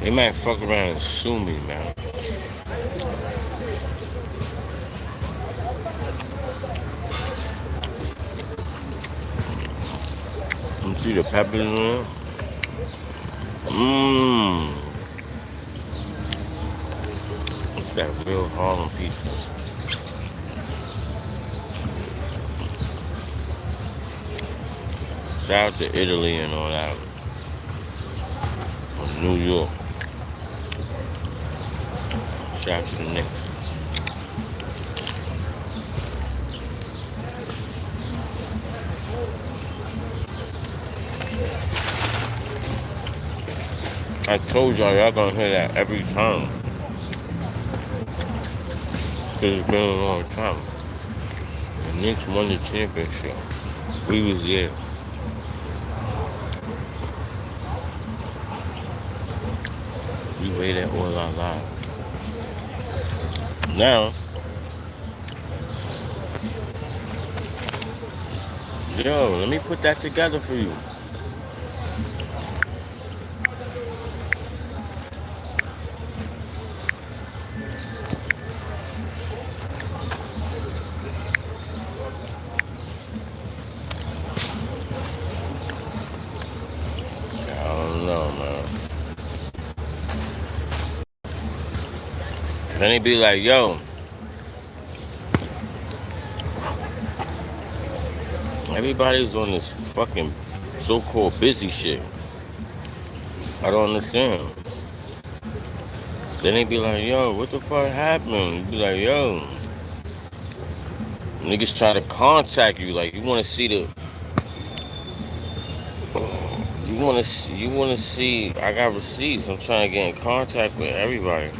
They might fuck around and sue me, man. You see the peppers in it? Mmm. It's that real Harlem pizza. Shout out to Italy and all that. Or New York. Shout out to the Knicks. I told y'all gonna hear that every time. Cause it's been a long time. The Knicks won the championship. We was there. We waited all our lives. Now, yo, let me put that together for you. Then they be like, yo, everybody's on this fucking so-called busy shit. I don't understand. Then they be like, yo, what the fuck happened? You be like, yo, niggas try to contact you. Like, you want to see the... You want to see... I got receipts. I'm trying to get in contact with everybody.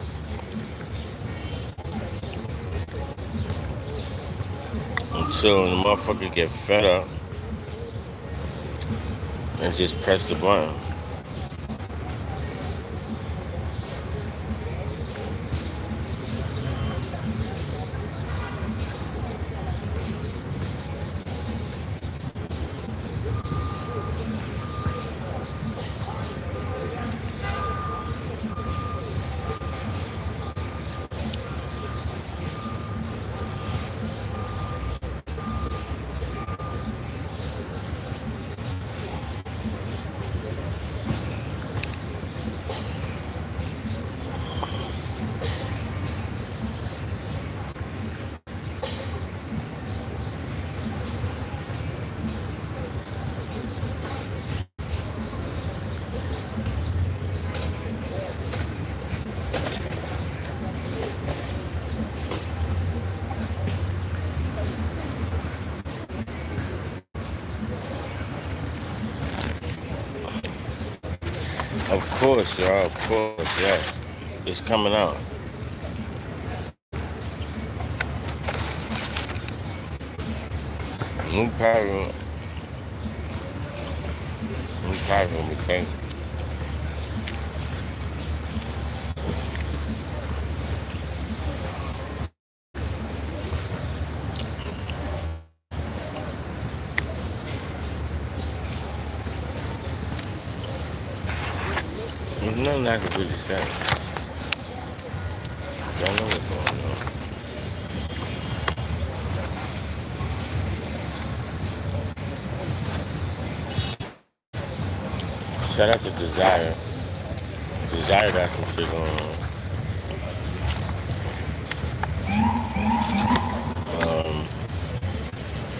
Until the motherfucker get fed up and just press the button. Of course, y'all. Of course, yes. It's coming out. New pattern. New pattern became. There's nothing I can really say. Don't know what's going on. Shout out to Desire. Desire got some shit going on.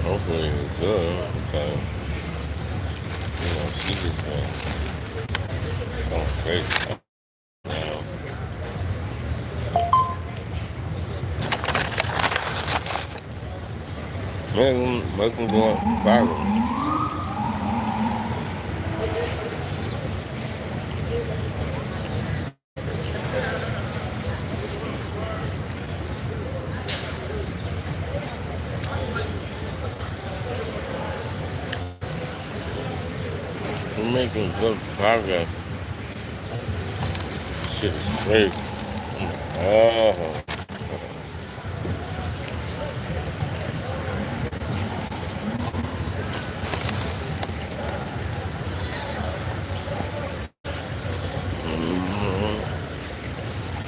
Hopefully it's good because, you know, she just been going crazy now. Make them go viral. We're making good progress. Shit is crazy. Oh.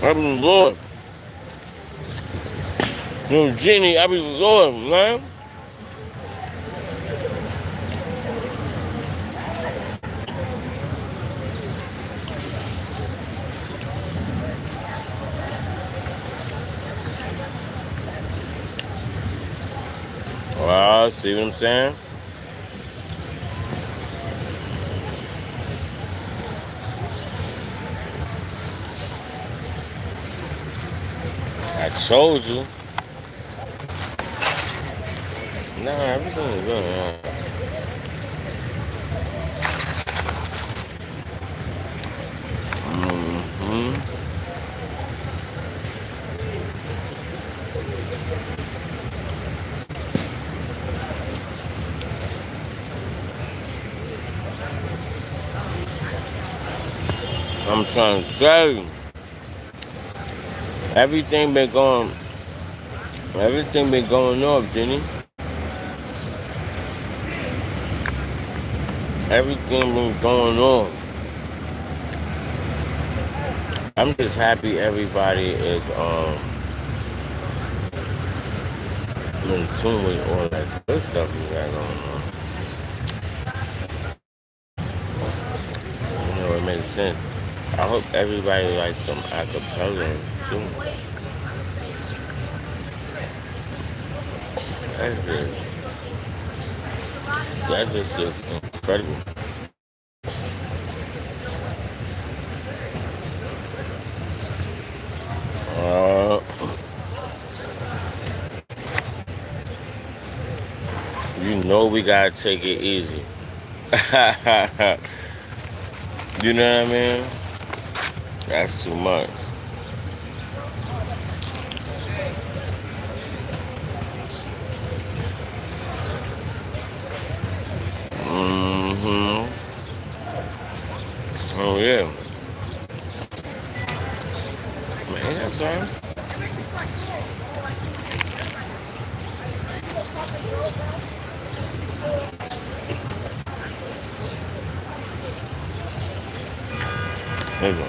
I be Lord. You know, Genie, I be Lord, man. Well, see what I'm saying? I told you. Nah, everything is good. Mm-hmm. I'm trying to tell you. Everything been going off, Jenny. Everything been going on. I'm just happy everybody is in tune with all that good stuff we got going on. You know, it makes sense. I hope everybody likes them acapella too. That's just incredible. Uh, you know we gotta take it easy. You know what I mean? That's too much. Mm-hmm. Oh yeah. Man, that's all right. There you go.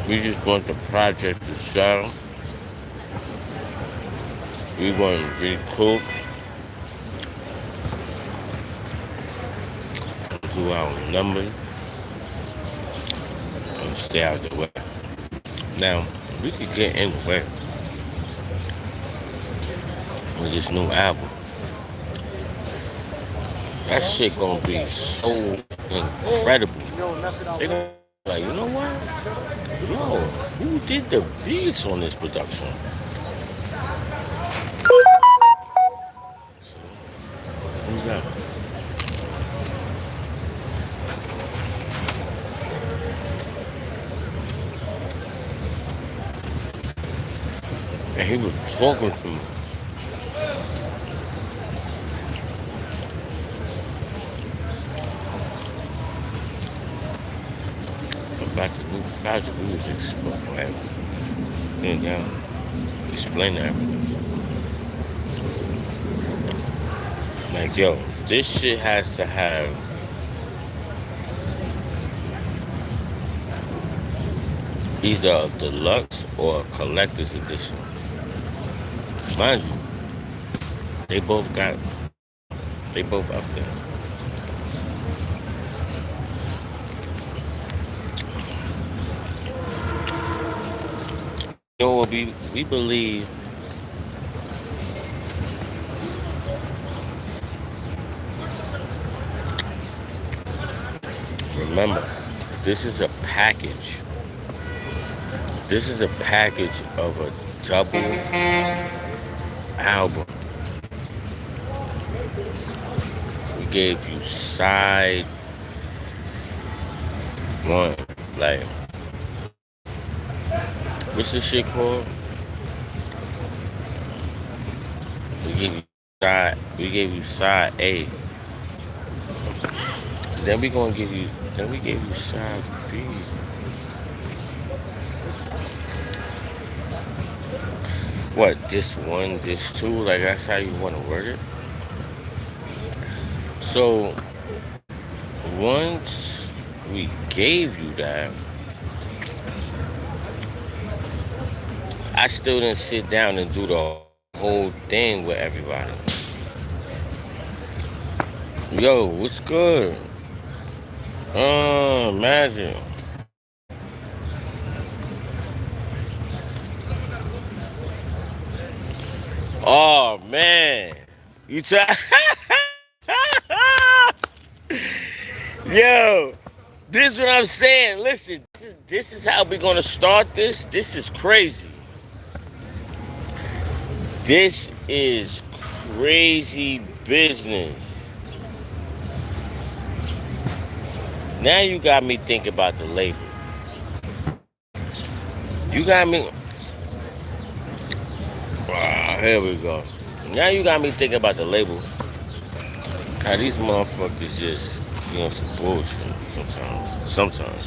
We just want the project to sell. We want to recoup, do our numbers, and stay out of the way. Now, we could get in the way with this new album. That shit gonna be so incredible. They gonna be like, you know what? Yo, who did the beats on this production? So, who's that? And he was talking to me. About the new project. We was sitting down, explaining everything. Like, yo, this shit has to have either a deluxe or a collector's edition. Mind you, they both up there. You know what we believe. Remember, this is a package. This is a package of a double album. We gave you side one. Like, what's this shit called? We gave you side A. Then we gave you side B. What, this one, this two? Like, that's how you want to word it? So once we gave you that, I still didn't sit down and do the whole thing with everybody. Yo, what's good? Imagine. Oh man, you try. Yo, this is what I'm saying. Listen, this is how we're gonna start this. This is crazy. This is crazy business. Now you got me thinking about the label. You got me. Here we go. Now you got me thinking about the label. How these motherfuckers just some bullshit sometimes. Sometimes.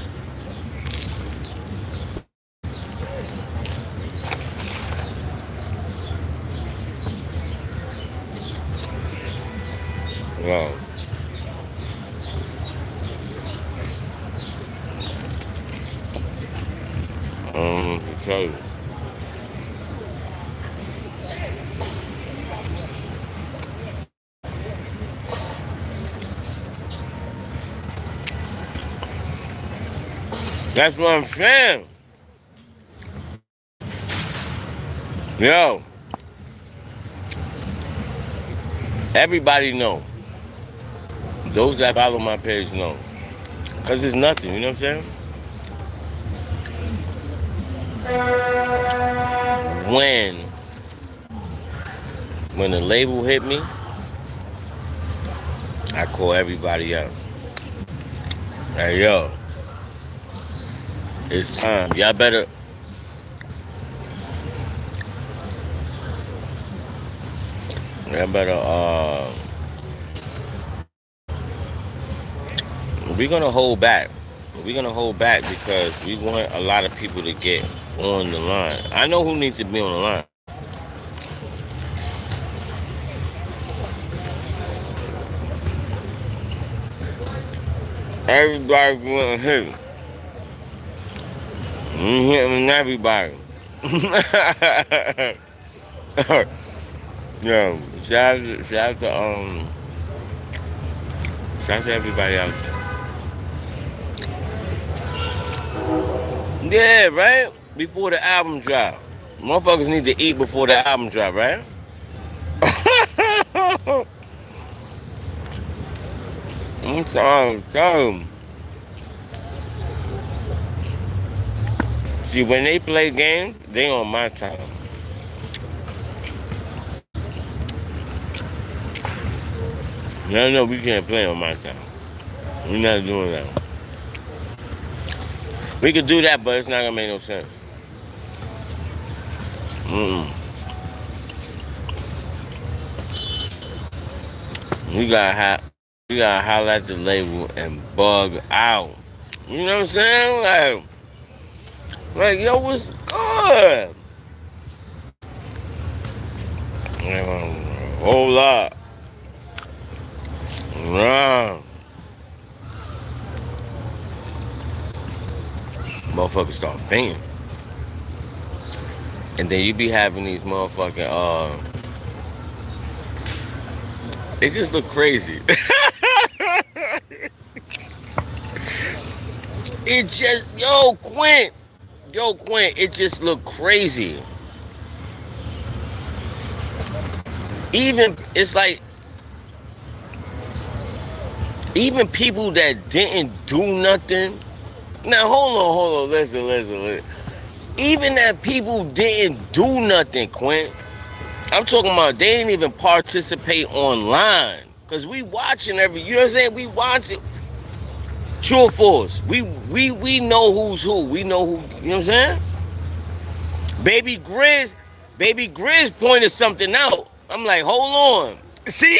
Wow. To tell you. That's what I'm saying. Yo. Everybody know. Those that follow my page know. Because it's nothing, you know what I'm saying? When the label hit me, I call everybody up. Hey, yo. It's time. Y'all better... we're gonna hold back. We're gonna hold back because we want a lot of people to get on the line. I know who needs to be on the line. Everybody going to hit. I'm hitting everybody. Yo, shout out to everybody out there. Yeah, right? Before the album drop. Motherfuckers need to eat before the album drop, right? I'm sorry, tell them. See, when they play games, they on my time. No, we can't play on my time. We're not doing that. We could do that, but it's not gonna make no sense. We gotta holler at the label and bug out. You know what I'm saying? Like yo, what's good? Hold up. Nah. Motherfuckers start fainting. And then you be having these motherfucking it just look crazy. It just Quint, it just look crazy. Even it's like even people that didn't do nothing. Now hold on, listen. Even that people didn't do nothing, Quint. I'm talking about they didn't even participate online. Cause we watching you know what I'm saying? We watching. True or false? We know who's who. We know who, you know what I'm saying? Baby Grizz pointed something out. I'm like, hold on. See?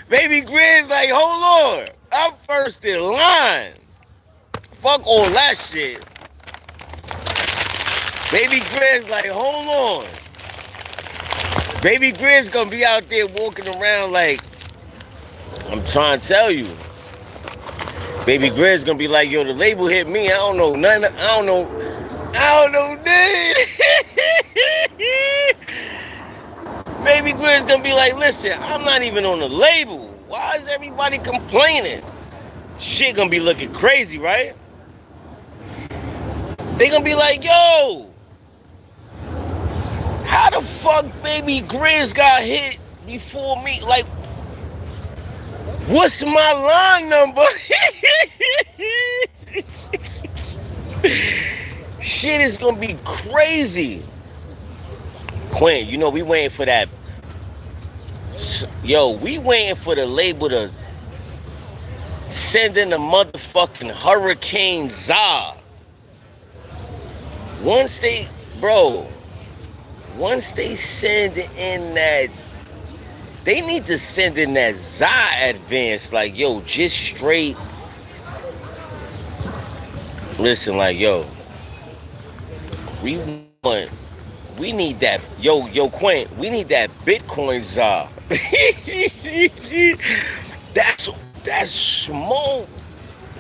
Baby Grizz like, hold on. I'm first in line. Fuck all that shit. Baby Grizz like, hold on. Baby Grizz gonna be out there walking around like, I'm trying to tell you. Baby Grizz gonna be like, yo, the label hit me. I don't know nothing. I don't know, dude. Baby Grizz gonna be like, listen, I'm not even on the label. Why is everybody complaining? Shit gonna be looking crazy, right? They gonna be like, yo, how the fuck Baby Grizz got hit before me? Like, what's my line number? Shit is gonna be crazy. Quinn, you know we waiting for that. Yo, we waiting for the label to send in the motherfucking Hurricane Za. Once they send in that, they need to send in that Za advance. Like, yo, just straight. Listen, like, yo, we need that. Yo, Quinn, we need that Bitcoin Za. That's smoke.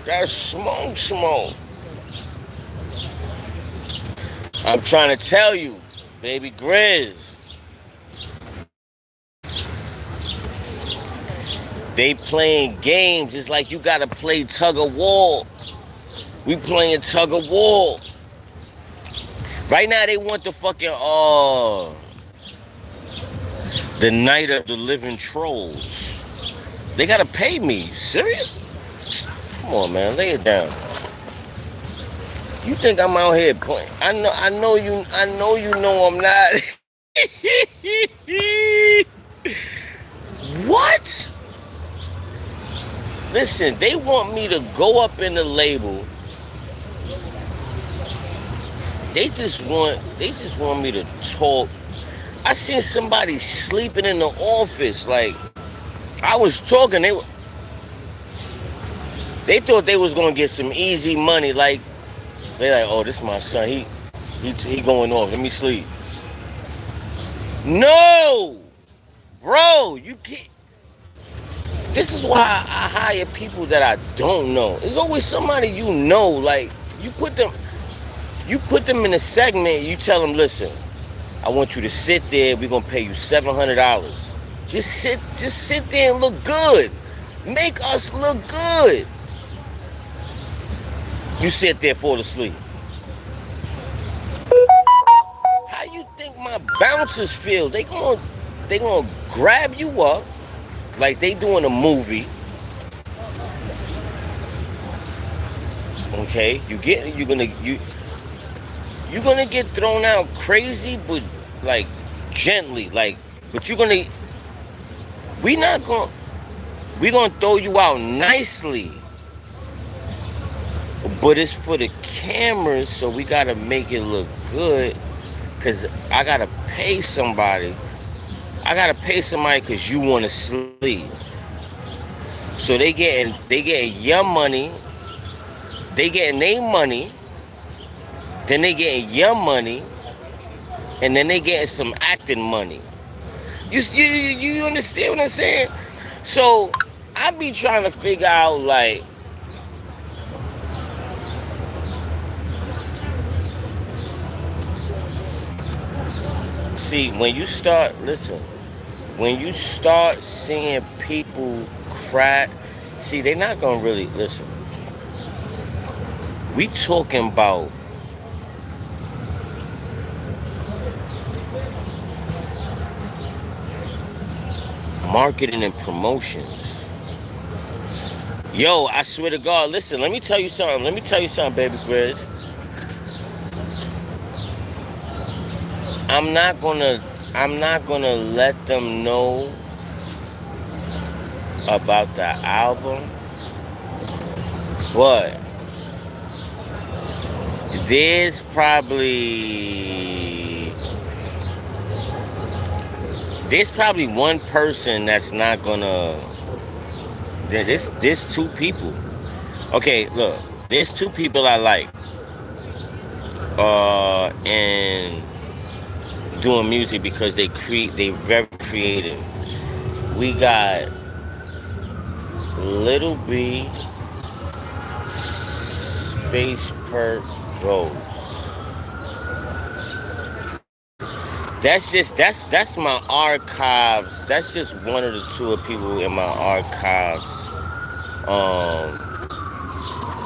That's smoke. I'm trying to tell you, Baby Grizz. They playing games. It's like you gotta play tug of war. We playing tug of war. Right now they want the fucking the Night of the Living Trolls. They gotta pay me. You serious? Come on, man, lay it down. You think I'm out here playing? I know you know I'm not. What? Listen, they want me to go up in the label. They just want me to talk. I seen somebody sleeping in the office. Like, I was talking, they thought they was gonna get some easy money. Like, they like, oh, this is my son. He going off. Let me sleep. No, bro, you can't. This is why I hire people that I don't know. There's always somebody you know. Like, you put them in a segment. You tell them, listen, I want you to sit there. We're gonna pay you $700. Just sit there and look good. Make us look good. You sit there, fall asleep. How you think my bouncers feel? They gonna grab you up like they doing a movie. Okay, you're gonna get thrown out crazy, but like gently, like. But we're gonna throw you out nicely. But it's for the cameras, so we gotta make it look good. Cause I gotta pay somebody. Cause you wanna sleep. So they getting your money. They getting their money. Then they getting your money. And then they getting some acting money. You understand what I'm saying? So I be trying to figure out, like, see, when you start seeing people crack, see, they're not gonna really listen. We talking about marketing and promotions. Yo, I swear to God, listen, let me tell you something, Baby Grizz. I'm not gonna let them know about the album, but there's probably one person that's not gonna. There's two people. Okay, look, there's two people I like. And doing music because they very creative. We got Little B Space Perk Ghost. That's my archives. That's just one of the two of people in my archives.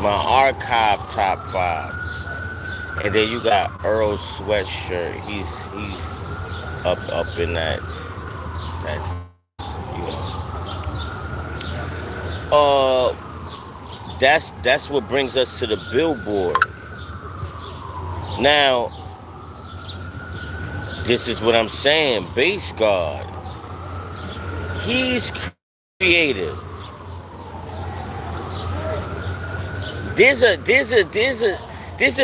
My archive top fives. And then you got Earl Sweatshirt. He's up in that you know. That's what brings us to the Billboard. Now, this is what I'm saying. Bass God. He's creative. There's a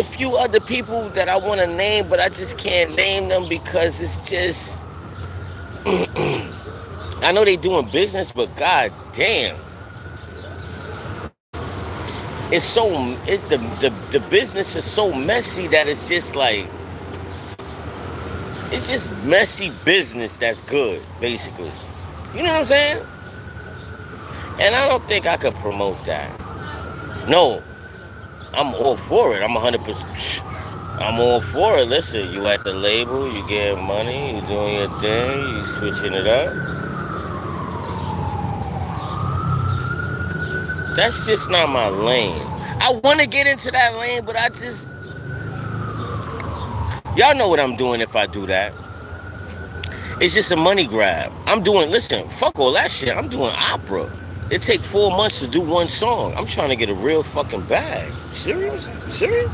few other people that I want to name, but I just can't name them because it's just I know they doing business, but god damn. The business is so messy that it's just like it's just messy business that's good, basically. You know what I'm saying? And I don't think I could promote that. No, I'm all for it. I'm 100%. I'm all for it. Listen, you at the label, you getting money, you doing your thing, you switching it up. That's just not my lane. I want to get into that lane, but I just... Y'all know what I'm doing if I do that. It's just a money grab. Listen, fuck all that shit. I'm doing opera. It take 4 months to do one song. I'm trying to get a real fucking bag. Serious? Serious?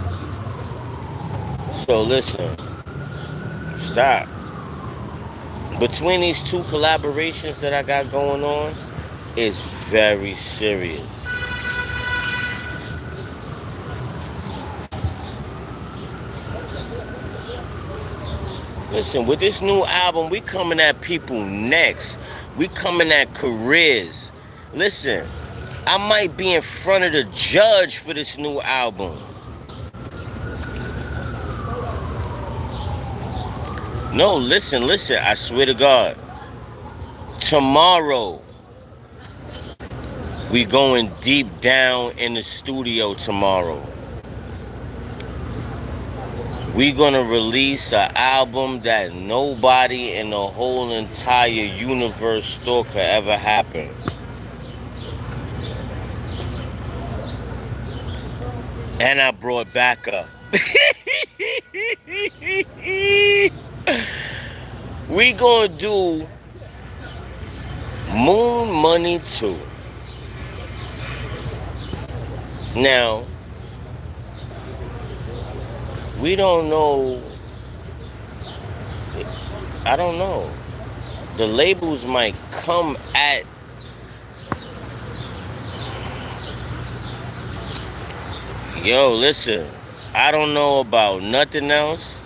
So listen. Stop. Between these two collaborations that I got going on, it's very serious. Listen, with this new album, we coming at people next. We coming at careers. Listen, I might be in front of the judge for this new album. No, listen, I swear to God. Tomorrow, we going deep down in the studio tomorrow. We gonna release an album that nobody in the whole entire universe thought could ever happen. And I brought backup. We gonna do Moon Money 2. Now, we don't know. I don't know. The labels might come at... Yo, listen. I don't know about nothing else.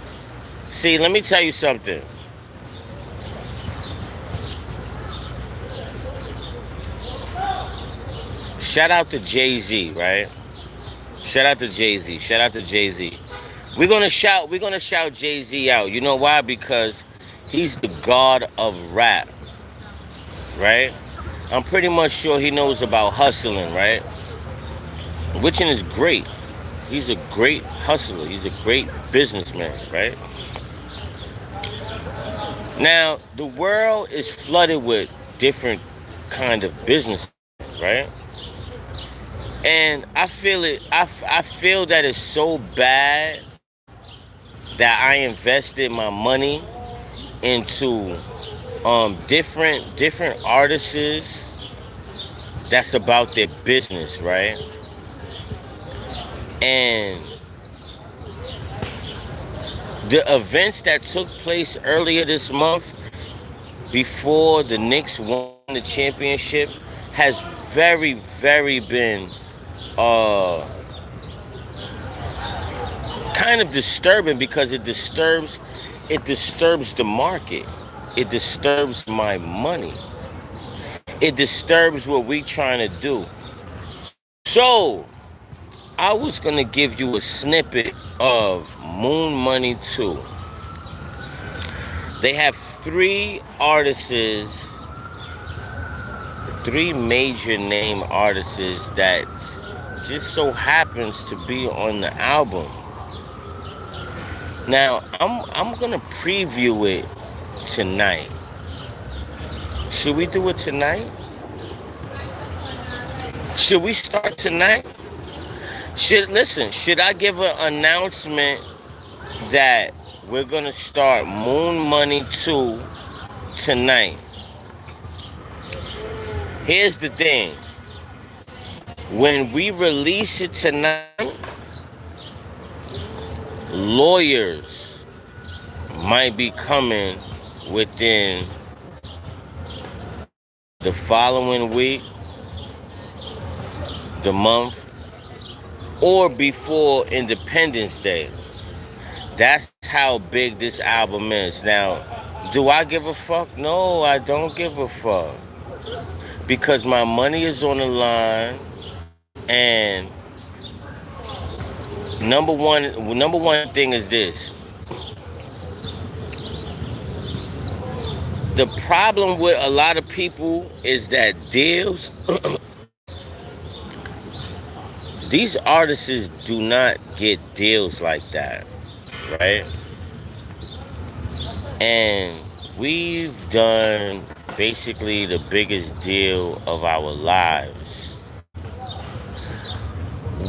See, let me tell you something. Shout out to Jay-Z, right? Shout out to Jay-Z. We're gonna shout Jay-Z out. You know why? Because he's the god of rap, right? I'm pretty much sure he knows about hustling, right? Which is great. He's a great hustler. He's a great businessman, right? Now, the world is flooded with different kind of business, right? And I feel that it's so bad that I invested my money into different artists that's about their business, right? And the events that took place earlier this month before the Knicks won the championship has very, very been kind of disturbing because it disturbs the market. It disturbs my money. It disturbs what we trying to do. So, I was going to give you a snippet of Moon Money 2. They have 3 artists 3 major name artists that just so happens to be on the album. Now, I'm gonna preview it tonight. Should we do it tonight? Should we start tonight? Should I give an announcement that we're gonna start Moon Money 2 tonight? Here's the thing. When we release it tonight, lawyers might be coming within the following week, the month, or before Independence Day. That's how big this album is. Now, do I give a fuck? No, I don't give a fuck. Because my money is on the line, and number one thing is this. The problem with a lot of people is that deals, these artists do not get deals like that, right? And we've done basically the biggest deal of our lives.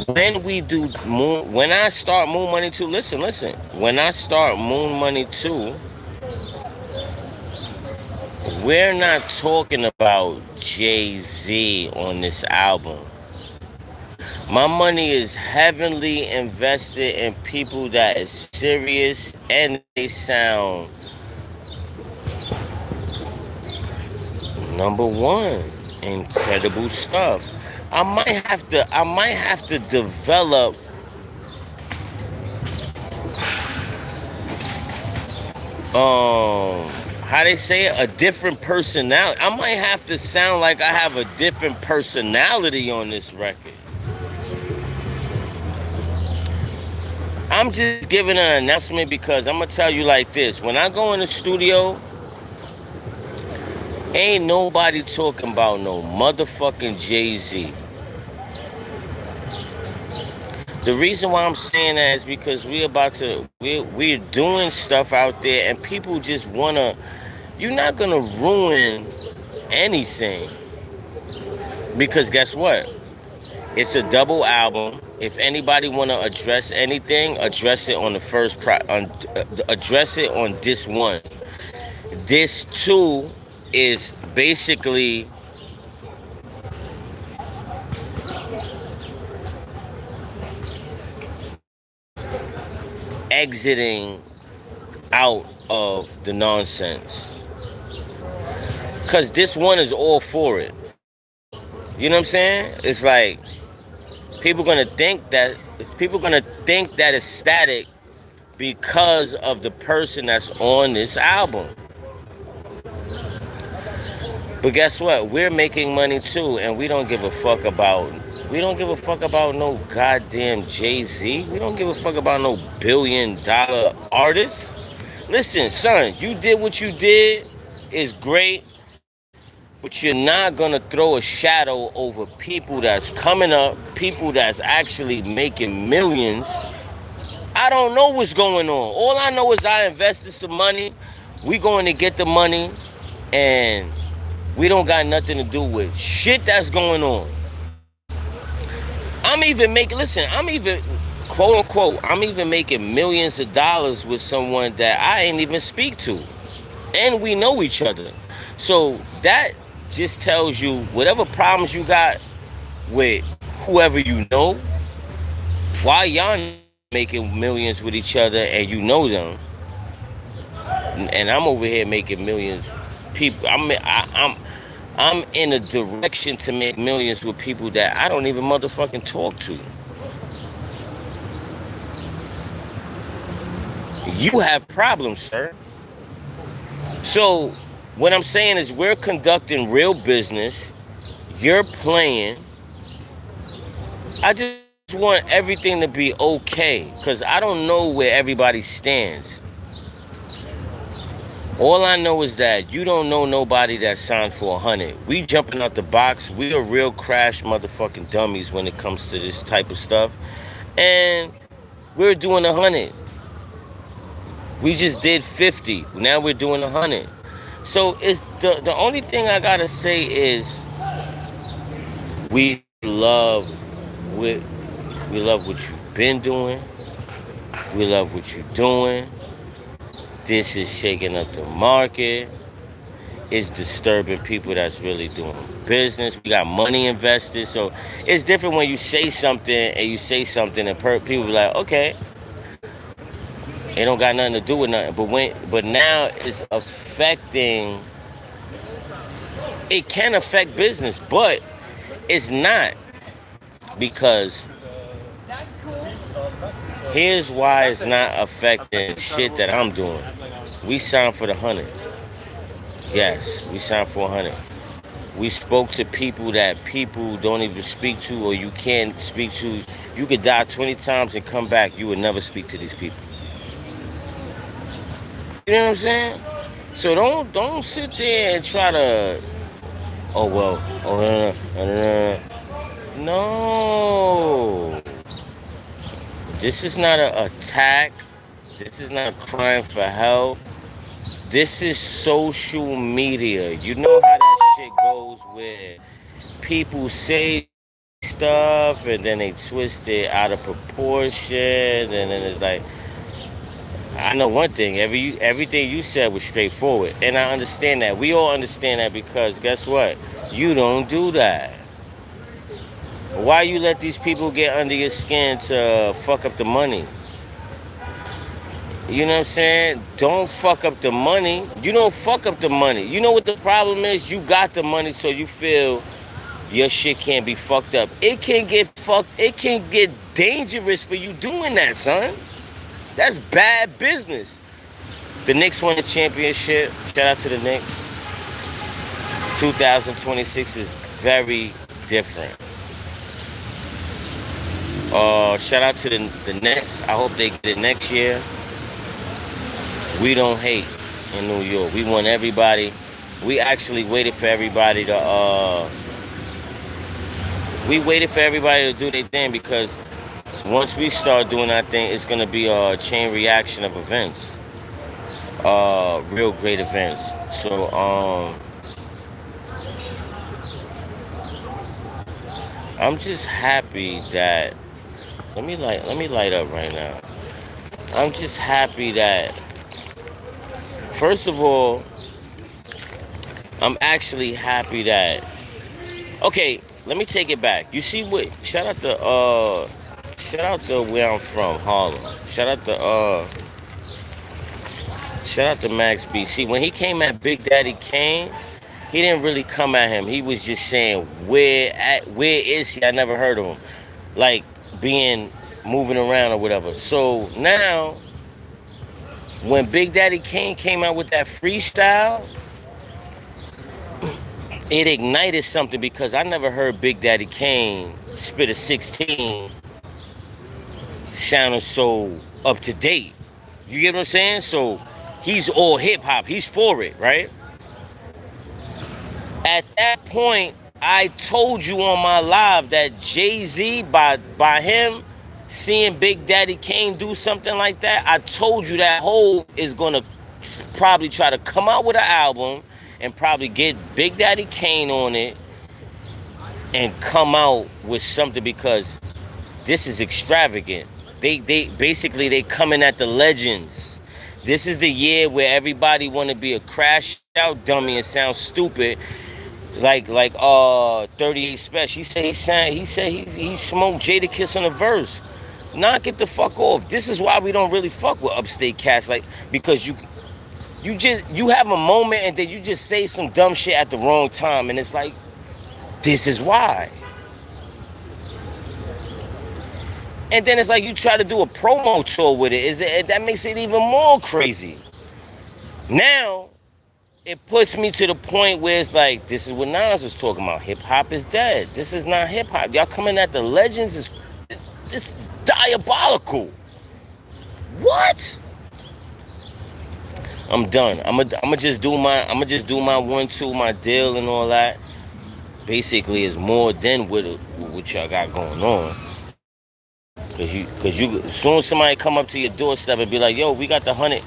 When I start Moon Money 2, listen. When I start Moon Money 2, we're not talking about Jay-Z on this album. My money is heavily invested in people that is serious and they sound number one. Incredible stuff. I might have to develop how they say it, a different personality. I might have to sound like I have a different personality on this record. I'm just giving an announcement because I'm gonna tell you like this. When I go in the studio, ain't nobody talking about no motherfucking Jay-Z. The reason why I'm saying that is because we're doing stuff out there and people just wanna, you're not gonna ruin anything. Because guess what? It's a double album. If anybody wanna address anything, address it on the address it on this one. This 2 is basically exiting out of the nonsense. Because this one is all for it. You know what I'm saying? It's like people gonna think that it's static because of the person that's on this album. But guess what? We're making money too, and we don't give a fuck about no goddamn Jay-Z. We don't give a fuck about no $1 billion artist. Listen, son, you did what you did. It's great. But you're not gonna throw a shadow over people that's coming up, people that's actually making millions. I don't know what's going on. All I know is I invested some money. We going to get the money, and we don't got nothing to do with shit that's going on. I'm even quote unquote, I'm even making millions of dollars with someone that I ain't even speak to. And we know each other. So that just tells you whatever problems you got with whoever you know, why y'all making millions with each other and you know them, and I'm over here making millions. People, I'm in a direction to make millions with people that I don't even motherfucking talk to. You have problems, sir. So what I'm saying is we're conducting real business. You're playing. I just want everything to be okay because I don't know where everybody stands. All I know is that you don't know nobody that signed for 100. We jumping out the box. We are real crash motherfucking dummies when it comes to this type of stuff. And we're doing 100. We just did 50. Now we're doing 100. So it's the only thing I gotta say is we love what you've been doing. We love what you're doing. This is shaking up the market. It's disturbing people that's really doing business. We got money invested. So it's different when you say something and people be like, okay, it don't got nothing to do with nothing. But now it's affecting. It can affect business, but it's not, because here's why it's not affecting shit that I'm doing. We signed for the 100. Yes, we signed for 100. We spoke to people that people don't even speak to, or you can't speak to. You could die 20 times and come back. You would never speak to these people. You know what I'm saying? So don't sit there and try to, no. This is not an attack. This is not crying for help. This is social media. You know how that shit goes, where people say stuff and then they twist it out of proportion, and then it's like, I know one thing, everything you said was straightforward, and I understand that. We all understand that, because guess what? You don't do that. Why you let these people get under your skin to fuck up the money? You know what I'm saying? Don't fuck up the money. You don't fuck up the money. You know what the problem is? You got the money, so you feel your shit can't be fucked up. It can get fucked. It can get dangerous for you doing that, son. That's bad business. The Knicks won the championship. Shout out to the Knicks. 2026 is very different. Shout out to the Nets. I hope they get it next year. We don't hate in New York. We want everybody. We actually waited for everybody to do their thing, because once we start doing our thing, it's gonna be a chain reaction of events. Real great events. So I'm just happy that let me light up right now. I'm just happy that, first of all, I'm actually happy that, okay, let me take it back. You see what, shout out to where I'm from, Harlem. Shout out to Max B. See, when he came at Big Daddy Kane, he didn't really come at him. He was just saying, where is he? I never heard of him. Like, moving around or whatever. So now, when Big Daddy Kane came out with that freestyle, it ignited something, because I never heard Big Daddy Kane spit a 16 sounding so up to date. You get what I'm saying? So he's all hip hop. He's for it, right? At that point, I told you on my live that Jay-Z, by him seeing Big Daddy Kane do something like that, I told you that Hov is gonna probably try to come out with an album and probably get Big Daddy Kane on it and come out with something, because this is extravagant. They basically, they coming at the legends. This is the year where everybody want to be a crash out dummy and sound stupid, like 38 Special. He said he smoked Jadakiss on a verse. Knock it the fuck off. This is why we don't really fuck with upstate cats, like, because you have a moment and then you just say some dumb shit at the wrong time, and it's like, this is why. And then it's like you try to do a promo tour with it. That makes it even more crazy. Now, it puts me to the point where it's like, this is what Nas was talking about. Hip-hop is dead. This is not hip-hop. Y'all coming at the legends is diabolical. What? I'm done. I'ma just do my 1-2, my deal and all that. Basically, is more than what y'all got going on. Cause you, as soon as somebody come up to your doorstep and be like, yo, we got the 100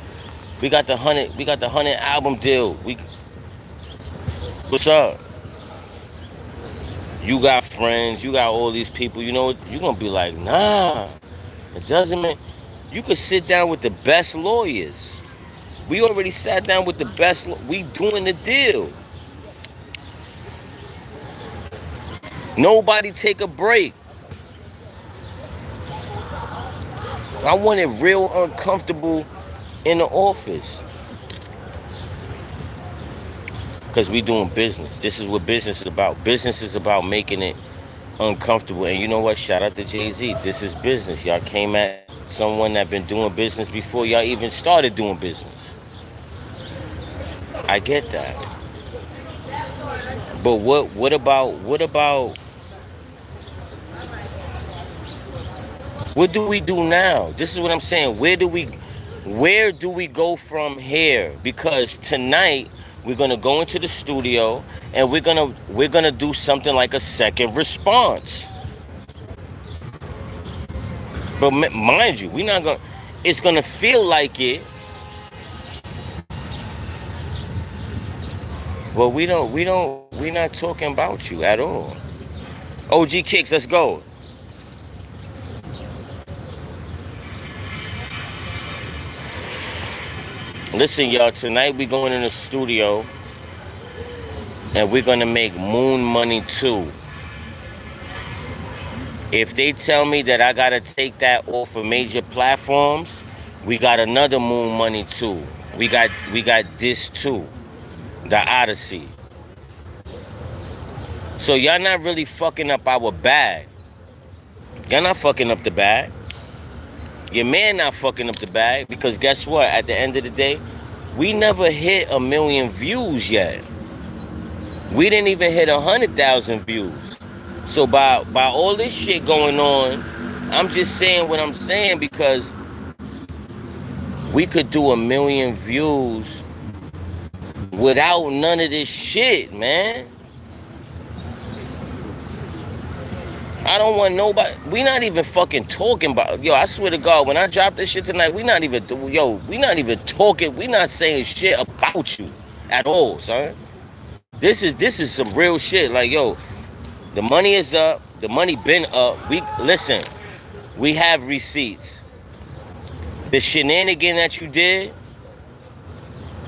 album deal. What's up? You got friends, you got all these people. You know what? You're gonna be like, nah, it doesn't mean. You could sit down with the best lawyers. We already sat down with the best. We doing the deal. Nobody take a break. I want it real uncomfortable in the office. Because we doing business. This is what business is about. Business is about making it uncomfortable. And you know what? Shout out to Jay-Z. This is business. Y'all came at someone that been doing business before y'all even started doing business. I get that. But what about what do we do now? This is what I'm saying. Where do we go from here? Because tonight we're gonna go into the studio and we're gonna do something like a second response. But mind you, it's gonna feel like it. Well, we're not talking about you at all. OG Kicks, let's go. Listen, y'all, tonight we going in the studio and we're gonna make moon money too. If they tell me that I gotta take that off of major platforms, we got another moon money too. We got this too. The Odyssey. So y'all not really fucking up our bag. Y'all not fucking up the bag. Your man not fucking up the bag, because guess what? At the end of the day, we never hit 1 million views yet. We didn't even hit 100,000 views. So by all this shit going on, I'm just saying what I'm saying, because we could do 1 million views without none of this shit, man. I don't want nobody. We not even fucking talking about. Yo, I swear to God, when I drop this shit tonight, we not even talking. We not saying shit about you at all, son. This is some real shit. Like, yo, the money is up. The money been up. Listen. We have receipts. The shenanigan that you did,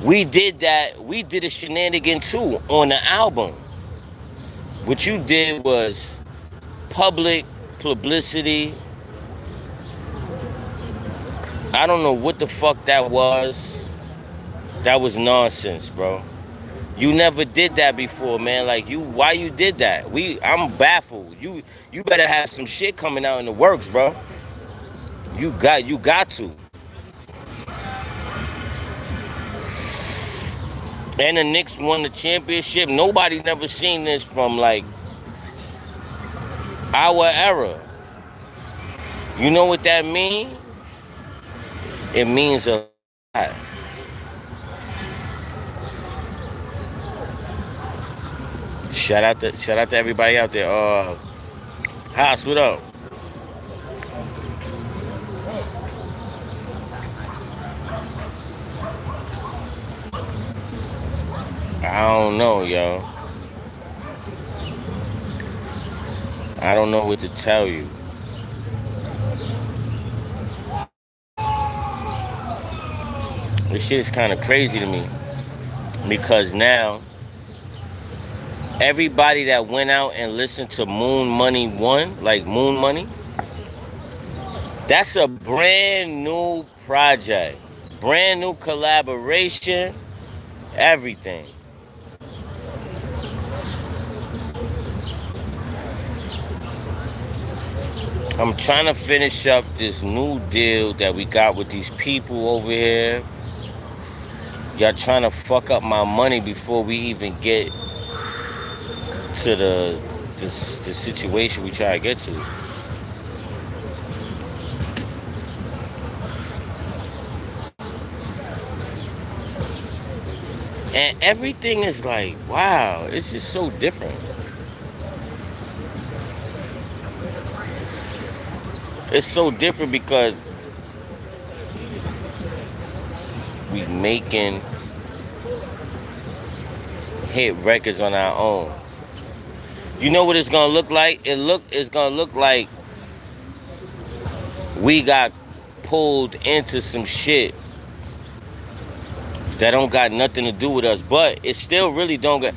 we did that. We did a shenanigan too on the album. What you did was public publicity. I don't know what the fuck that was. That was nonsense, bro. You never did that before, man. Like, why you did that? I'm baffled. You better have some shit coming out in the works, bro. You got to. And the Knicks won the championship. Nobody never seen this from like our era. You know what that means? It means a lot. Shout out to everybody out there. Haas, what up? I don't know, yo. I don't know what to tell you. This shit is kind of crazy to me, because now everybody that went out and listened to Moon Money 1, like Moon Money, that's a brand new project, brand new collaboration, everything. I'm trying to finish up this new deal that we got with these people over here. Y'all trying to fuck up my money before we even get to the situation we try to get to. And everything is like, wow, it's just so different. It's so different because we making hit records on our own. You know what it's gonna look like? It's gonna look like we got pulled into some shit that don't got nothing to do with us, but it still really don't got.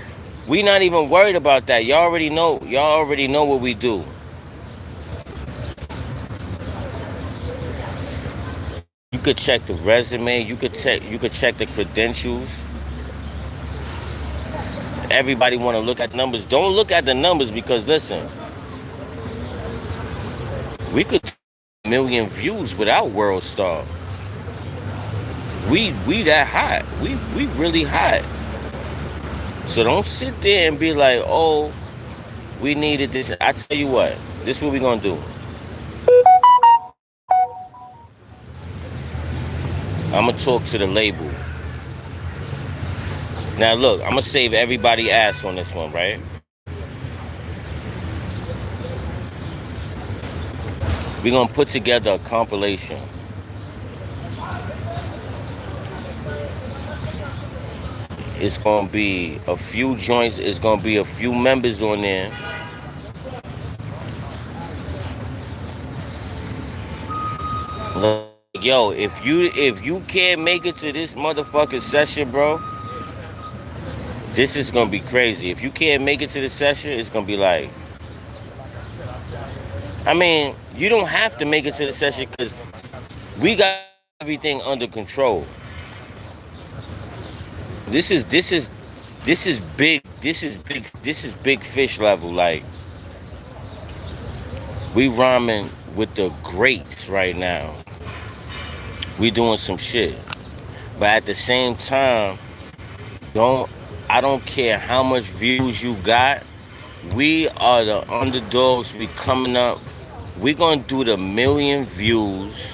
We not even worried about that. Y'all already know. Y'all already know what we do. You could check the resume. You could check. You could check the credentials. Everybody want to look at numbers. Don't look at the numbers because listen, we could 1,000,000 views without World Star. We that hot. We really hot. So don't sit there and be like, oh, we needed this. I tell you what, this is what we gonna do. I'm gonna talk to the label. Now look, I'm gonna save everybody ass on this one, right? We're gonna put together a compilation. It's gonna be a few joints, it's gonna be a few members on there. Like, yo, if you can't make it to this motherfucking session, bro, this is gonna be crazy. If you can't make it to the session, it's gonna be like, I mean, you don't have to make it to the session because we got everything under control. This is big. This is big. This is big fish level. Like, we rhyming with the greats right now. We doing some shit, but at the same time, I don't care how much views you got. We are the underdogs. We coming up. We gonna do the 1,000,000 views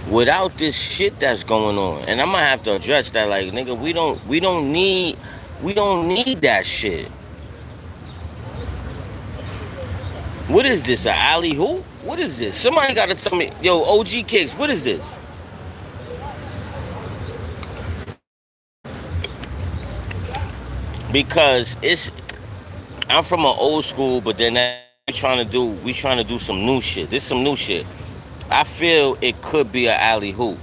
without this shit that's going on. And I'm gonna have to address that. Like, nigga, we don't need that shit. What is this? A alley hoop? What is this? Somebody gotta tell me. Yo, OG Kicks, what is this? Because I'm from an old school, but then we trying to do some new shit. This is some new shit. I feel it could be an alley hoop.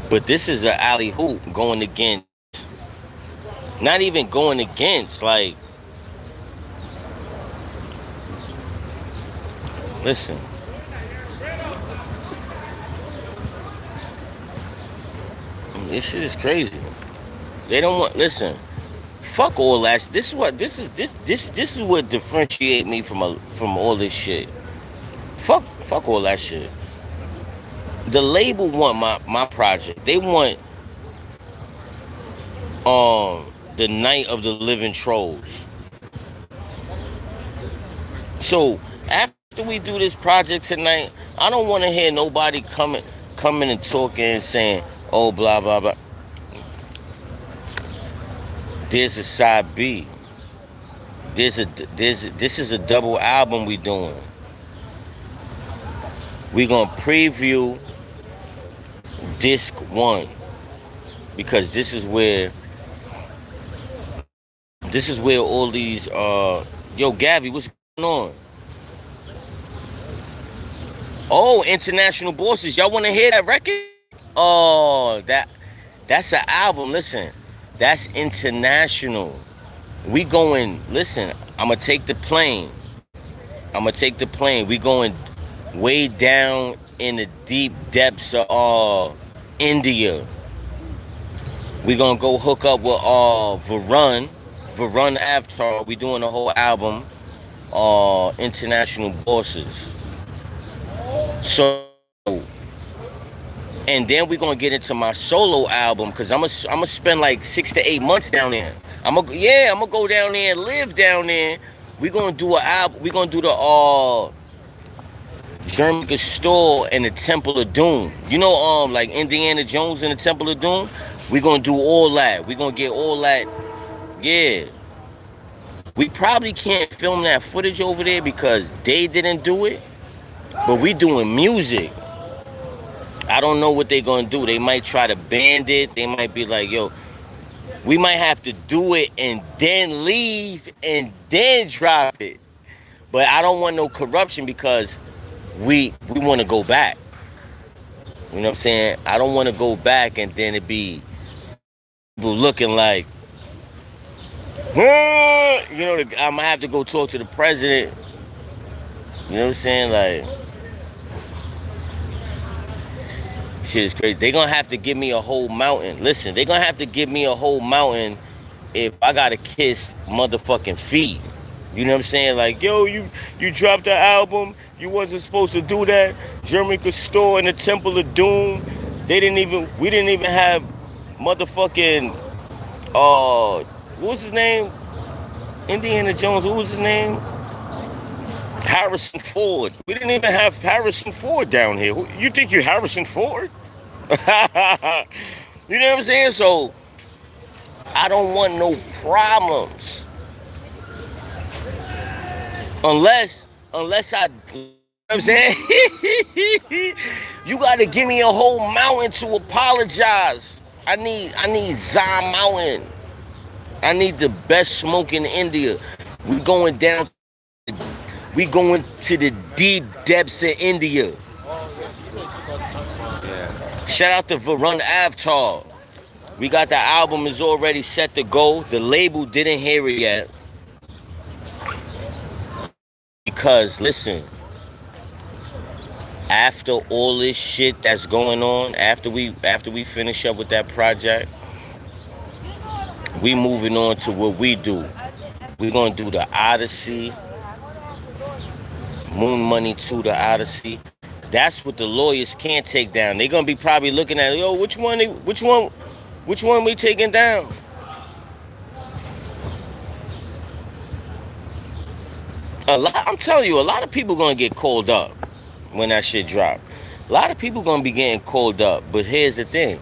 But this is an alley hoop going against, not even going against, like, listen. This shit is crazy. They don't want, listen. Fuck all that. This is what differentiate me from all this shit. Fuck all that shit. The label want my project. They want the Night of the Living Trolls. So after we do this project tonight, I don't want to hear nobody coming and talking and saying, oh, blah blah blah. There's a side B. This is a double album we doing. We gonna preview disc 1 because this is where all these yo, Gabby, what's going on? Oh, International Bosses, y'all want to hear that record? Oh, that's an album. Listen, that's international. We going, listen, I'm gonna take the plane. We going way down in the deep depths of India. We gonna go hook up with Varun Avatar. We doing the whole album, International Bosses. So, and then we're gonna get into my solo album because I'm gonna spend like 6 to 8 months down there. I'm gonna go down there and live down there. We're gonna do an album. We're gonna do Jermincostor and the Temple of Doom. You know, like Indiana Jones and the Temple of Doom? We're gonna do all that. We're gonna get all that. Yeah. We probably can't film that footage over there because they didn't do it. But we doing music. I don't know what they're gonna do. They might try to ban it. They might be like, yo, we might have to do it and then leave and then drop it. But I don't want no corruption because we want to go back. You know what I'm saying? I don't want to go back and then it be people looking like, you know, I'm gonna have to go talk to the president. You know what I'm saying? Like, shit is crazy. They're gonna have to give me a whole mountain. Listen, they're gonna have to give me a whole mountain if I gotta kiss motherfucking feet. You know what I'm saying? Like, yo, you dropped the album. You wasn't supposed to do that. Jermincostor and the Temple of Doom. We didn't even have motherfucking, what was his name? Indiana Jones, what was his name? Harrison Ford. We didn't even have Harrison Ford down here. You think you're Harrison Ford? You know what I'm saying? So, I don't want no problems. Unless I, you know what I'm saying? You gotta give me a whole mountain to apologize. I need Zion Mountain. I need the best smoke in India. We going to the deep depths of India. Shout out to Varun Avtar. We got the album is already set to go. The label didn't hear it yet. Because listen, after all this shit that's going on, after we finish up with that project, we moving on to what we do. We're gonna do the Odyssey, Moon Money 2, the Odyssey. That's what the lawyers can't take down. They're gonna be probably looking at, yo, which one we taking down? I'm telling you, a lot of people gonna get called up when that shit drop. A lot of people gonna be getting called up. But here's the thing.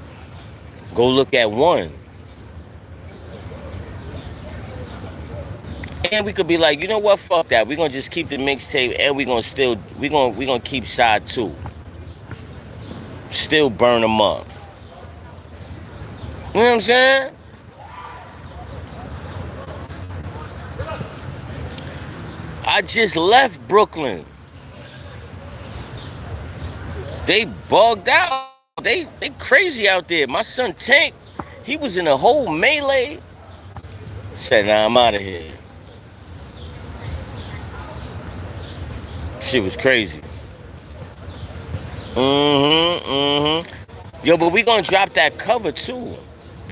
Go look at one. And we could be like, you know what, fuck that. We're gonna just keep the mixtape and we're gonna keep side 2. Still burn them up. You know what I'm saying? I just left Brooklyn. They bugged out. They crazy out there. My son Tank, he was in a whole melee. Said, nah, I'm out of here. Shit was crazy. Yo, but we gonna drop that cover too.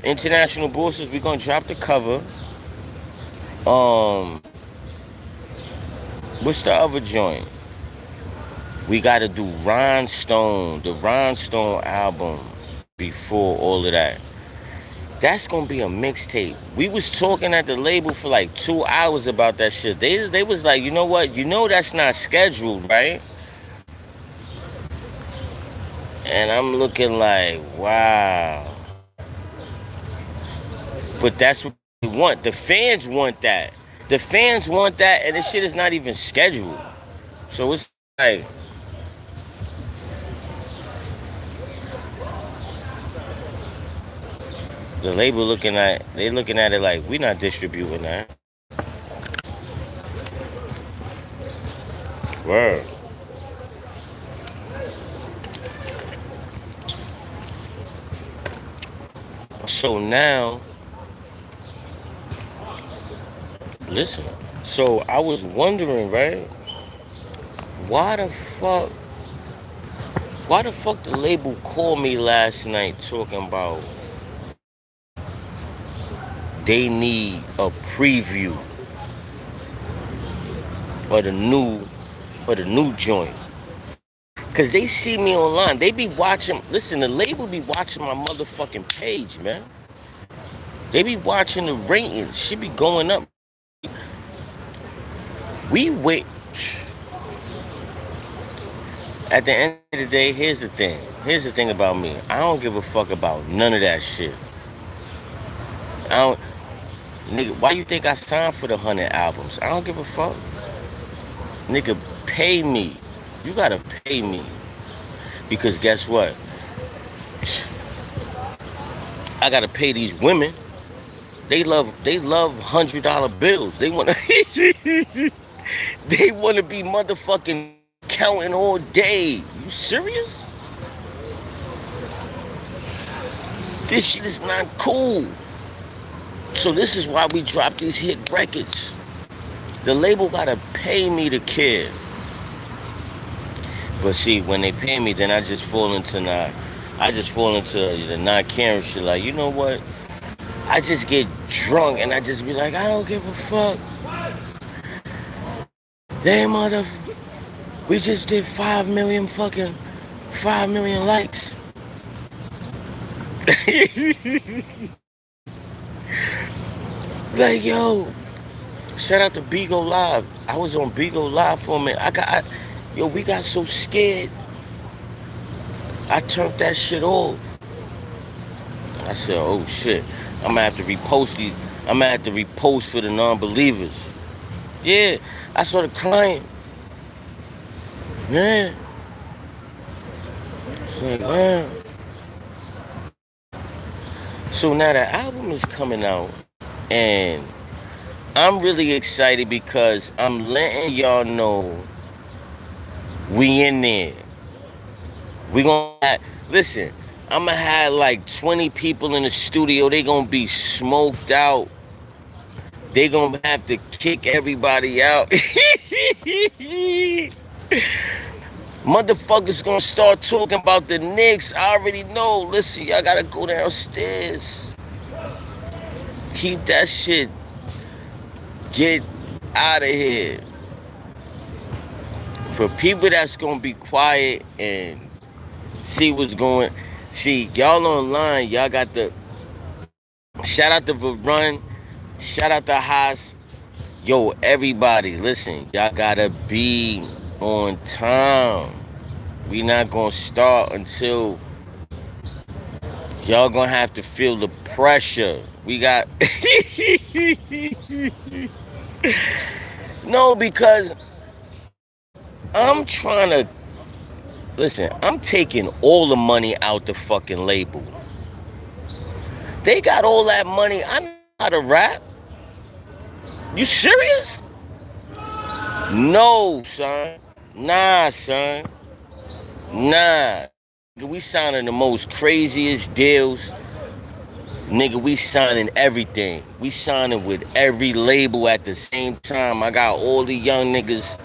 International Bosses, we gonna drop the cover. What's the other joint? We gotta do Rhinestone, the Rhinestone album before all of that. That's gonna be a mixtape. We was talking at the label for like 2 hours about that shit. They was like, you know what? You know that's not scheduled, right? And I'm looking like, wow. But that's what we want. The fans want that. The fans want that, and this shit is not even scheduled. So it's like, the label looking at it like, we not distributing that. Word. So now, listen. So I was wondering, right? Why the fuck the label called me last night talking about they need a preview of the new joint? Cause they see me online. They be watching. Listen, the label be watching my motherfucking page, man. They be watching the ratings. Shit be going up. At the end of the day, here's the thing. Here's the thing about me. I don't give a fuck about none of that shit. I don't, nigga. Why you think I signed for the 100 albums? I don't give a fuck. Nigga, pay me. You gotta pay me. Because guess what? I gotta pay these women. They love $100 bills. They wanna they wanna be motherfucking counting all day. You serious? This shit is not cool. So this is why we drop these hit records. The label gotta pay me to care. But see, when they pay me, then I just fall into the not caring shit. Like, you know what? I just get drunk and I just be like, I don't give a fuck. They we just did 5 million likes. Like, yo, shout out to Bigo Live. I was on Bigo Live for a minute. We got so scared. I turned that shit off. I said, oh shit, I'm gonna have to repost these. I'm gonna have to repost for the non-believers. Yeah, I started crying. Man. It's like, man. So now the album is coming out, and I'm really excited because I'm letting y'all know we in there. We gonna listen. I'm gonna have like 20 people in the studio. They gonna be smoked out. They gonna have to kick everybody out. Motherfuckers gonna start talking about the Knicks. I already know. Listen, y'all gotta go downstairs. Keep that shit. Get out of here. For people that's gonna be quiet and see what's going. See, y'all online, y'all got the shout out to Varun, shout out to Haas. Yo, everybody, listen, y'all gotta be on time. We not gonna start until y'all gonna have to feel the pressure. We got no, because I'm trying to listen, I'm taking all the money out the fucking label. They got all that money. I know how to rap. You serious? No, son. Nah, son. Nah. We signing the most craziest deals. Nigga, we signing everything. We signing with every label at the same time. I got all the young niggas.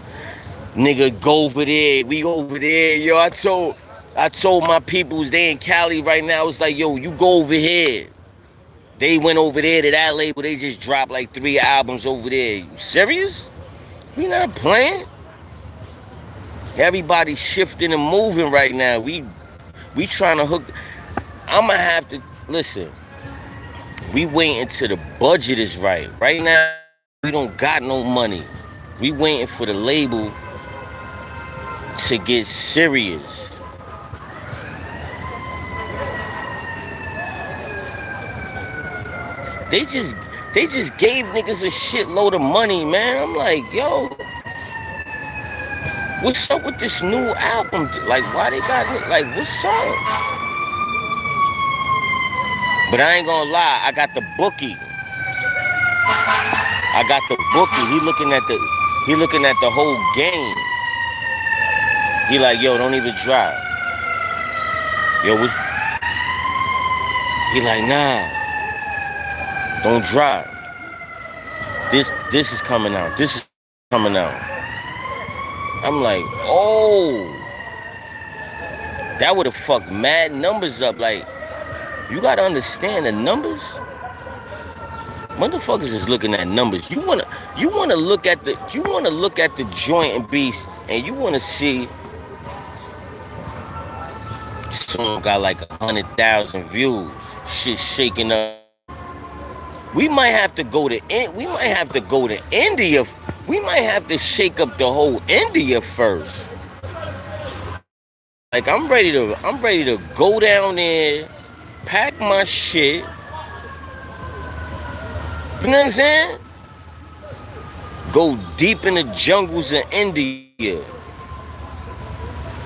Nigga, go over there. We over there. Yo, I told my peoples they in Cali right now. It's like, yo, you go over here. They went over there to that label. They just dropped like 3 albums over there. You serious? We not playing. Everybody's shifting and moving right now. We trying to hook. I'ma have to listen. We waiting till the budget is right. Right now, we don't got no money. We waiting for the label to get serious. They just gave niggas a shitload of money, man. I'm like, yo, what's up with this new album? Like, why they got, like, what's up? But I ain't gonna lie, I got the bookie. He looking at the whole game. He like, yo, don't even drive. Yo, he like, nah. Don't drive. This is coming out. This is coming out. I'm like, oh. That would have fucked mad numbers up. Like, you gotta understand the numbers. Motherfuckers is looking at numbers. You wanna look at the joint and beast, and you wanna see someone got like 100,000 views. Shit shaking up. We might have to go to India. We might have to shake up the whole India first. Like I'm ready to go down there, pack my shit. You know what I'm saying? Go deep in the jungles of India.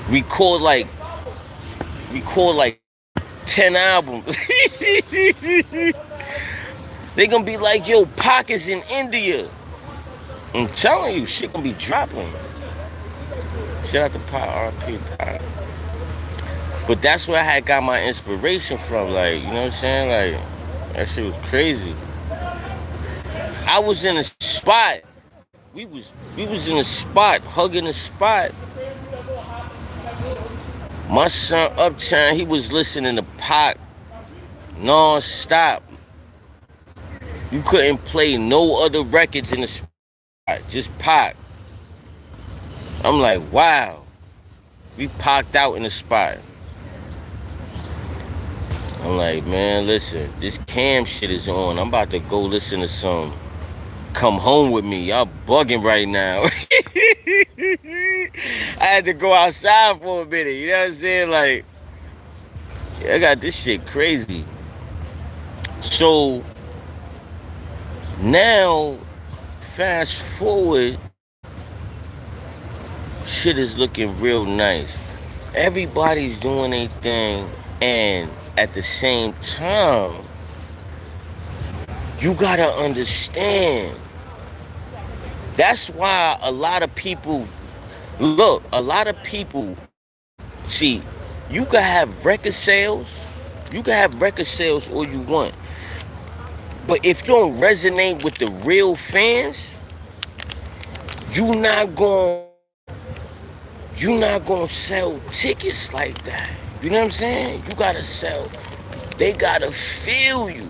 Record like record like 10 albums. They gonna be like, yo, pockets in India. I'm telling you, shit gonna be dropping. Shout out to Pop, RP Pop. But that's where I had got my inspiration from. Like, you know what I'm saying? Like, that shit was crazy. I was in a spot. We was in a spot, hugging a spot. My son Uptown, he was listening to Pac non-stop. You couldn't play no other records in the spot, just Pac. I'm like, wow. We parked out in the spot. I'm like, man, listen, this Cam shit is on. I'm about to go listen to some Come Home With Me. Y'all bugging right now. I had to go outside for a minute. You know what I'm saying? Like, yeah, I got this shit crazy. So, now, fast forward, shit is looking real nice. Everybody's doing their thing, and at the same time, you gotta understand. That's why a lot of people, see, you can have record sales all you want. But if you don't resonate with the real fans, you're not gonna sell tickets like that. You know what I'm saying? You gotta sell. They gotta feel you.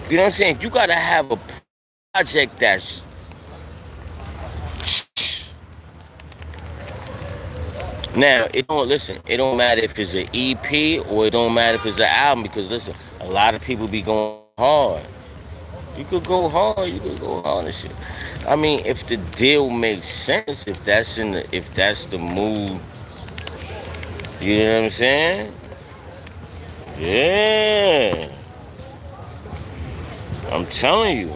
You know what I'm saying? You gotta have a project that's now. It don't matter if it's an EP or it don't matter if it's an album, because listen, a lot of people be going hard. You could go hard and shit. I mean, if the deal makes sense, if that's the mood, you know what I'm saying? Yeah. I'm telling you.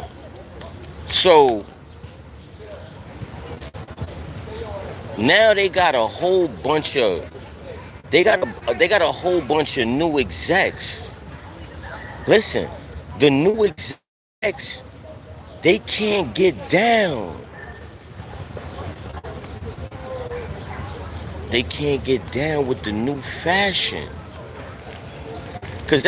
So now they got a whole bunch of new execs. Listen, the new execs, they can't get down. They can't get down with the new fashion. Cause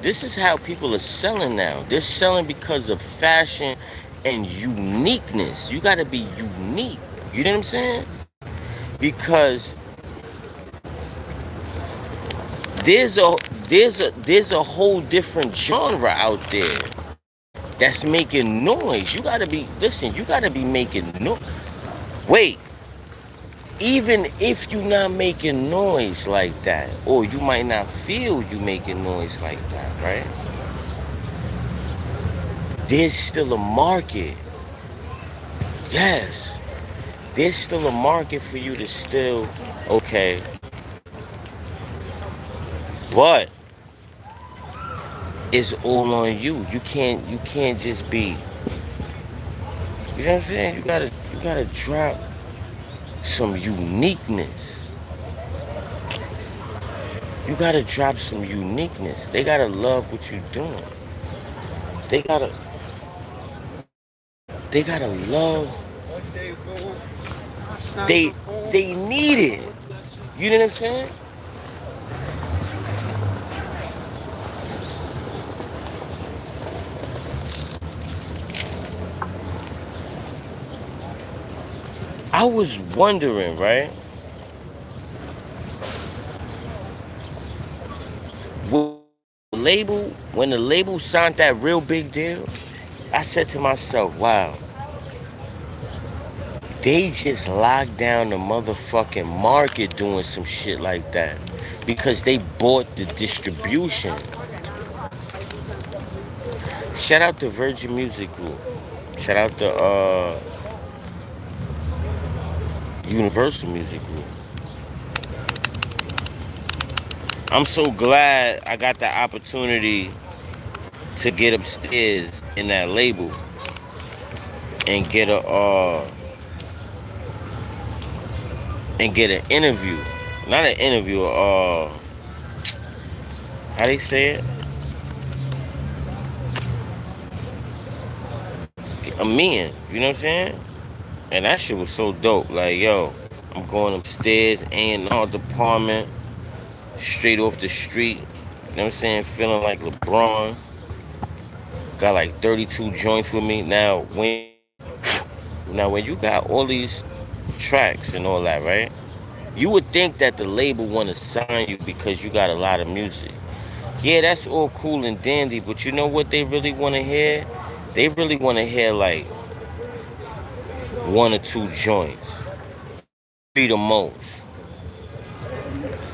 this is how people are selling now. They're selling because of fashion and uniqueness. You gotta be unique. You know what I'm saying? Because there's a whole different genre out there that's making noise. You gotta be making noise. Wait. Even if you're not making noise like that, or you might not feel you making noise like that, right? There's still a market. Yes. There's still a market for you to still, okay. But it's all on you. You can't just be, you know what I'm saying? You gotta drop some uniqueness. You gotta drop some uniqueness. They gotta love what you're doing. They gotta love. They need it. You know what I'm saying? I was wondering, right? When the label signed that real big deal, I said to myself, wow, they just locked down the motherfucking market doing some shit like that, because they bought the distribution. Shout out to Virgin Music Group. Shout out to Universal Music Group. I'm so glad I got the opportunity to get upstairs in that label and get an interview. Not an interview, how they say it? A meeting, you know what I'm saying? And that shit was so dope. Like, yo, I'm going upstairs, A&R department, straight off the street. You know what I'm saying? Feeling like LeBron. Got like 32 joints with me. Now when you got all these tracks and all that, right? You would think that the label want to sign you because you got a lot of music. Yeah, that's all cool and dandy, but you know what they really want to hear? They really want to hear like 1 or 2 joints. 3 the most.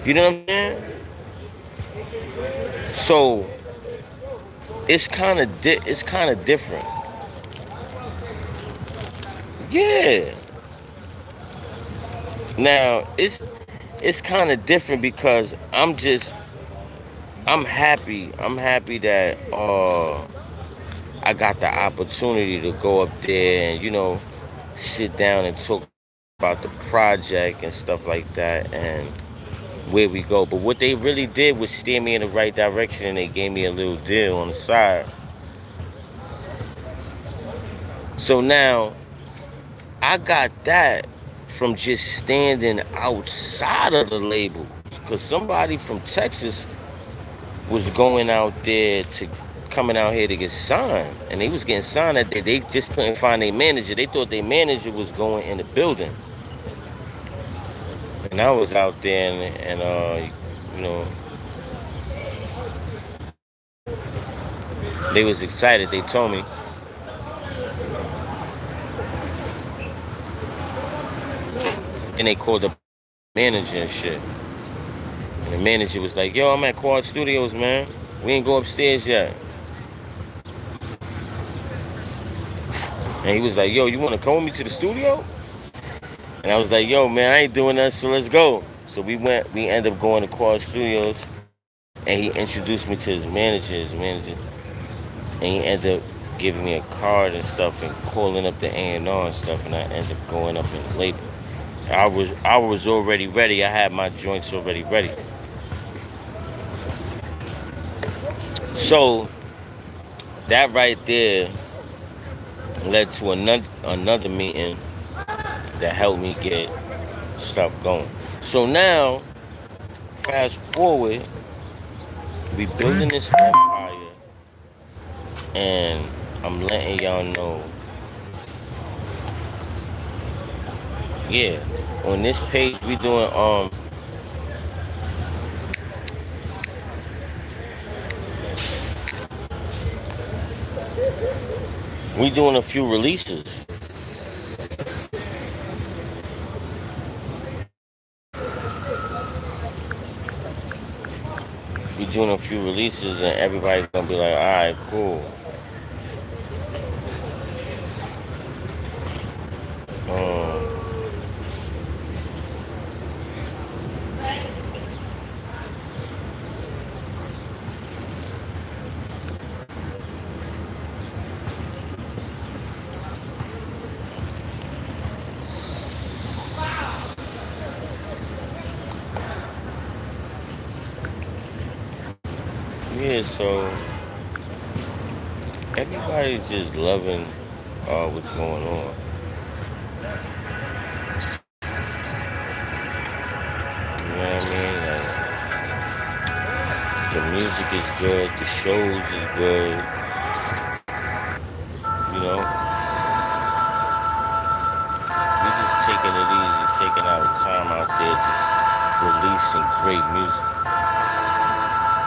You know what I'm saying? So it's kind of different. Yeah. Now it's kind of different because I'm happy. I'm happy that I got the opportunity to go up there and, you know, sit down and talk about the project and stuff like that and where we go. But what they really did was steer me in the right direction, and they gave me a little deal on the side. So now I got that from just standing outside of the labels, because somebody from Texas was coming out here to get signed, and they was getting signed that they just couldn't find their manager. They thought their manager was going in the building, and I was out there and you know, they was excited. They told me. And they called the manager and shit. And the manager was like, yo, I'm at Quad Studios, man. We ain't go upstairs yet. And he was like, yo, you want to come with me to the studio? And I was like, yo, man, I ain't doing that, so let's go. So we ended up going to Quad Studios, and he introduced me to his manager. And he ended up giving me a card and stuff and calling up the A&R and stuff, and I ended up going up in the label. I was already ready. I had my joints already ready. So that right there led to another meeting that helped me get stuff going. So now, fast forward, we building this empire, and I'm letting y'all know. Yeah, on this page we doing a few releases. We doing a few releases, and everybody's gonna be like, all right, cool. Yeah, so everybody's just loving what's going on. You know what I mean? Like, the music is good, the shows is good. You know, we just taking it easy, taking our time out there, just releasing great music.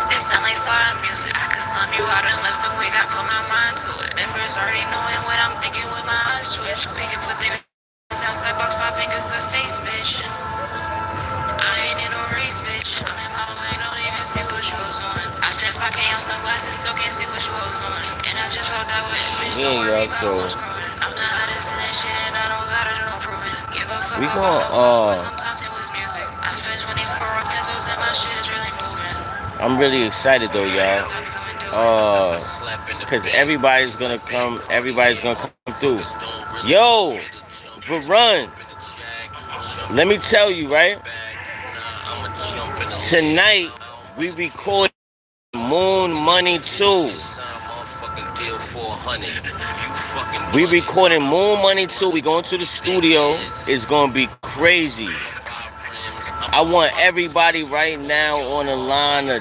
It sound like slide music. I could sum you out in less than week. I put my mind to it. Members already knowing what I'm thinking with my eyes twitch. We can put things outside box, 5 fingers to face, bitch. I ain't in no race, bitch. I'm in my lane, don't even see what you was on. I spent 5K on sunglasses, still can't see what you was on. And I just walked out with it, bitch. Don't worry about what's growing. I'm the hottest in that shit, and I don't gotta do no proving. Give a We going I'm really excited though, y'all. Cause everybody's gonna come through. Yo, for run. Let me tell you, right? Tonight we recorded Moon Money 2. We recording Moon Money 2. We going to the studio. It's gonna be crazy. I want everybody right now on the line to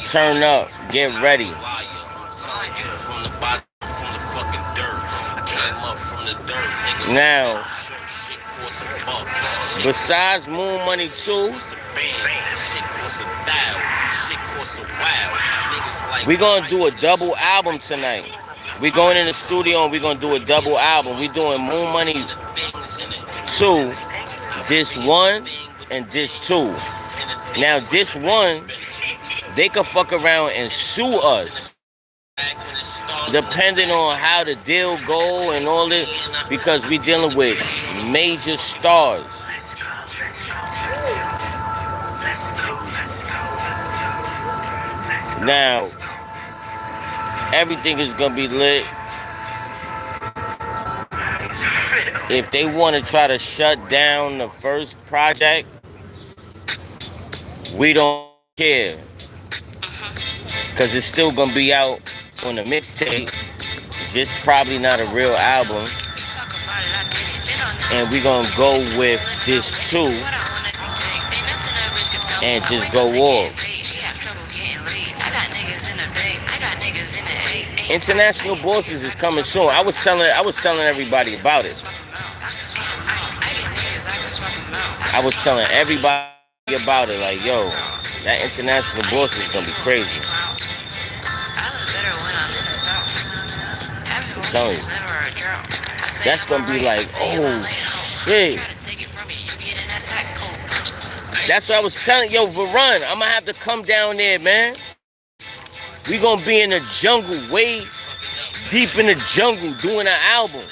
turn up, get ready. Now, besides Moon Money 2, we gonna do a double album tonight. We going in the studio and we gonna do a double album. We doing Moon Money 2, this one and this 2. Now this one, they could fuck around and sue us, depending on how the deal go and all it, because we dealing with major stars. Now, everything is gonna be lit. If they want to try to shut down the first project, we don't care, because it's still gonna be out on the mixtape, just probably not a real album. And we gonna go with this 2 and just go off. International Bosses is coming soon. I was telling everybody about it. I was telling everybody about it, like, yo, that International Boss is gonna be crazy. I'm telling you. That's gonna be like, oh shit. That's what I was telling yo, Varun, I'm gonna have to come down there, man. We gonna be in the jungle, way deep in the jungle, doing an album.